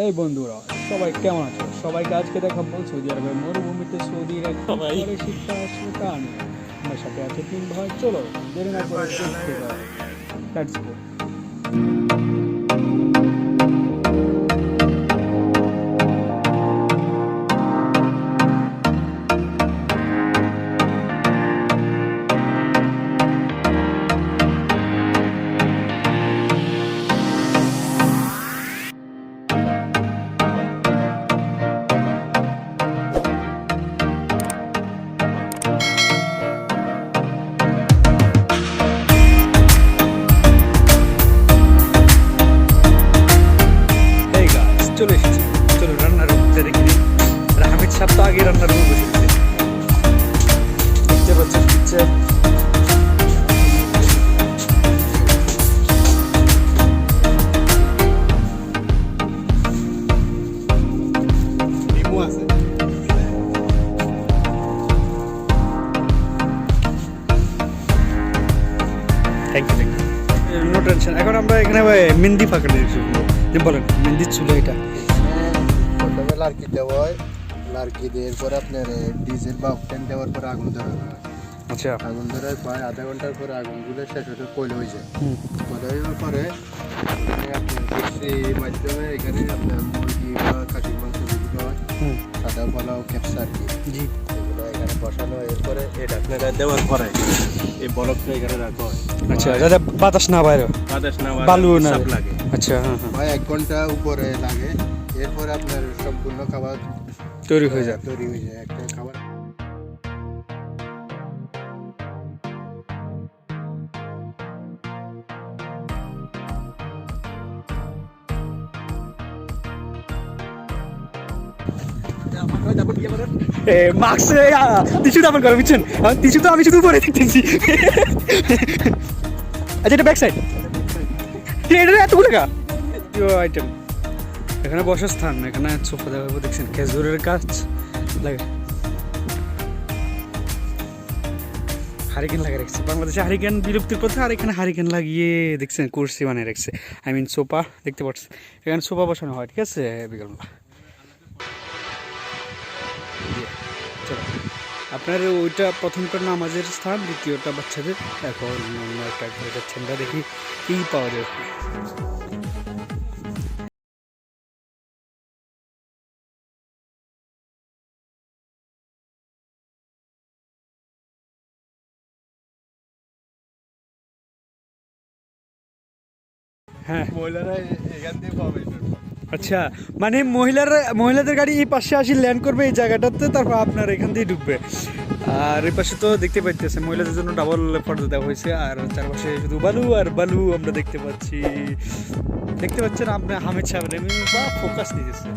এই বন্ধুরা সবাই কেমন আছো? সবাইকে আজকে দেখাবো সৌদি আরবের মরুভূমিতে সৌদির এক শিক্ষা আসলে কাহিনী। আমার সাথে আছে 3 ভাই, চলো দেরি না করে দেখতে যাও। Let's go. চলে এসেছি, চলো রান্নার রুমটা দেখে নিই। হামিদ সাহেব তো আগে রান্নার রুমে বসে গেছে, দেখতে পাচ্ছি picture. Thank you, no tension. এখন আমরা এখানে মেহেন্দি ফাঁকা দিয়েছি। বলেন মেহেন্দি চুলো এটা প্রথমে লার্কি দেওয়া হয়, লার্কি দেওয়ার পরে আপনার ডিজেল বা অকটেন দেওয়ার পরে আগুন ধরা হয়। আচ্ছা, আগুন ধরার প্রায় আধা ঘন্টার পরে আগুনগুলো শেষ হতে কয়লা হয়ে যায়। কয়লা হওয়ার পরে আপনার মিক্সির মাধ্যমে এখানে আপনার মুরগি বা খাসির মাংস যেগুলো হয়, সাদা পোলাও, ক্যাপসা আর কি, জি, এগুলো এখানে বসানো। এরপরে এই ঢাকনাটা দেওয়ার পরে এই বরফটা এখানে রাখা হয়। আচ্ছা, যাতে বাতাস না বাইরে, বাতাস না বালু না লাগে। আচ্ছা, হ্যাঁ হ্যাঁ, প্রায় 1 ঘন্টা উপরে লাগে। এরপরে আপনার সম্পূর্ণ খাবার তৈরি হয়ে যায়। একটা খাবার। মাস্ক টিস্যু দাপন করে, বুঝছেন? টিস্যু তো আমি শুধু উপরে দেখতেছি। আচ্ছা, এটা ব্যাক সাইড, এটা এতগুলো আইটেম। এখানে বসার স্থান, এখানে সোফা দেখাবো, দেখছেন খেজুরের গাছ লাগে, হারিকেন লাগিয়ে রাখছে। বাংলাদেশে হারিকেন বিলুপ্তির পথে, আর এখানে হারিকেন লাগিয়ে দেখছেন কুর্সি বানিয়ে রাখছে। আই মিন সোফা দেখতে পাচ্ছি, এখানে সোফা বসানো হয়। ঠিক আছে, বিকালবেলা। চলো, আপনার ওইটা প্রথমটা নামাজের স্থান, দ্বিতীয়টা বাচ্চাদের। এখন অন্য একটা যাচ্ছেন, দেখি কি পাওয়া যায়। হ্যাঁ, মহিলারা এখান থেকে পাবে। আচ্ছা, মানে মহিলাদের গাড়ি এই পাশে আসি ল্যান্ড করবে এই জায়গাটাতে, তারপর আপনার এখান দিয়ে ঢুকবে। আর এই পাশে তো দেখতে পাইতেছে মহিলাদের জন্য ডাবল পর্দা দেওয়া হয়েছে, আর চারপাশে শুধু বালু আর বালু আমরা দেখতে পাচ্ছি। দেখতে পাচ্ছেন আপনি হামিদ সাহেব বা ফোকাস দিতেছে।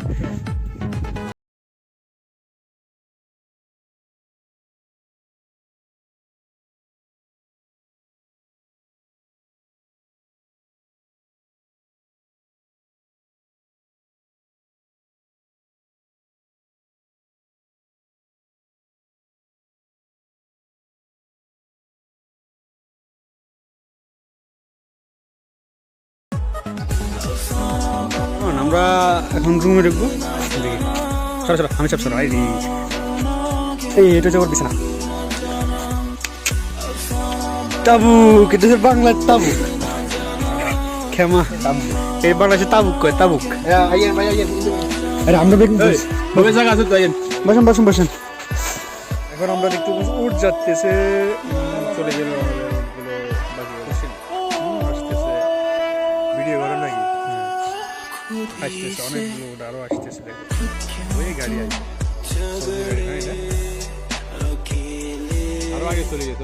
আমরা এখন রুমে ঢুকবো। সরো সরো, আমি সব সরো। এই এটা হচ্ছে ওর বিছানা। তাবুক, এটা হচ্ছে বাংলার তাবুক। খেমা, এই বাংলাদেশে তাবুক কয়, তাবুক। আরে আমরা দেখুন, বসেন বসেন বসেন। এখন আমরা দেখতে পাচ্ছি উঠ যাচ্ছে, চলে গেল। ভিডিও করেন নাকি? আসতেছে অনেকগুলো, আরো আসতেছে। দেখো ওই গাড়ি আসছে, আরো আগে চলে যেতে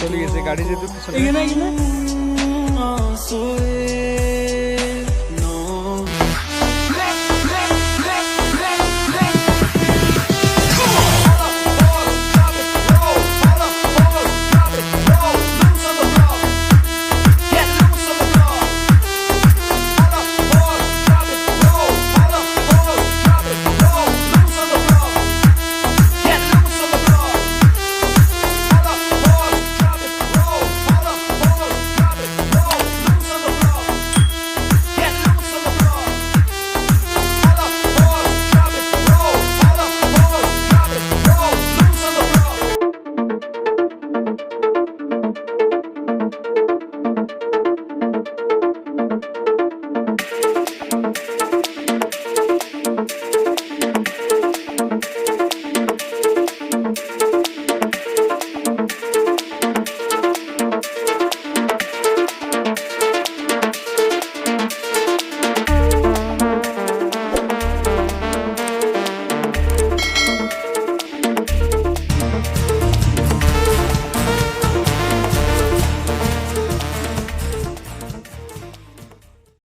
চলে গেছে গাড়ি, যেহেতু এখানে